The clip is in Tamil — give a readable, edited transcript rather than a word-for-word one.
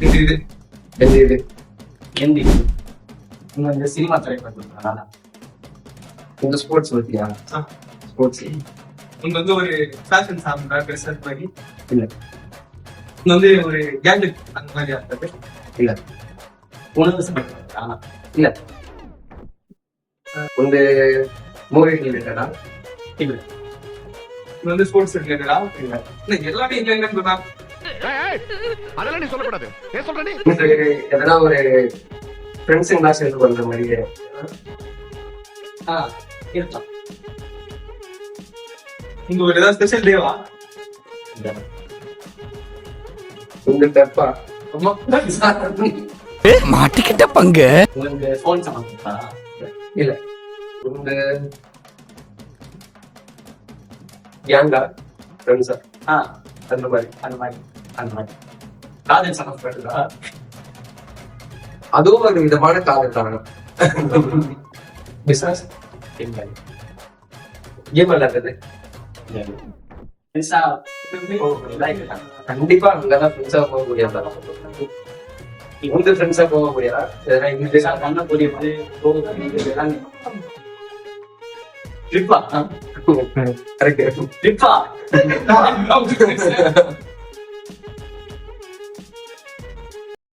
இது எந்த இது எந்தி நீங்க வந்து சினிமா திரைப்படம் இந்த ஸ்போர்ட்ஸ் பத்தியா? ஸ்போர்ட்ஸ் இங்க வந்து ஒரு ஃபேஷன் சாம்பிளா பெருசா மாதிரி இல்ல இங்க வந்து ஒரு கேஜெட் அந்த மாதிரி இருந்தது. இல்ல உணவு சம்பந்தப்பட்டதா? இல்ல இந்த மூவி ரிலேட்டடா? இல்ல இங்க வந்து ஸ்போர்ட்ஸ் ரிலேட்டடா இல்ல எல்லாமே இங்க எங்க அதெல்லாம் நீ சொல்லக்கூடாது. ஏன் சொல்ற நீ? இந்த எதனா ஒரு ஃப்ரெண்ட்ஸுங்களா சேர்ந்து பண்ற மாதிரி இருக்கலாம். இங்க ஒரு ஏதாவது ஸ்பெஷல் டேவா? இல்ல இந்த டப்பா மாட்டிக்கிட்ட பங்கு. உங்களுக்கு போன் சம்பந்தப்பட்டதா? இல்ல இந்த கேங்கா ஃப்ரெண்ட்ஸா அந்த மாதிரி அந்த மாதிரி காதல் சம்பந்தப்பட்டதா? அதுவும் ஒரு விதமான காதல் தாங்க. பிசினஸ் இல்லை கேம் விளையாடுறது பெருசா கண்டிப்பா அங்கதான் ஃப்ரெண்ட்ஸா போக முடியாதா? இந்த ஃப்ரெண்ட்ஸா போக முடியாதா? எதனா பெருசா பண்ணக்கூடியது ட்ரிப்பா கரெக்ட் ட்ரிப்பா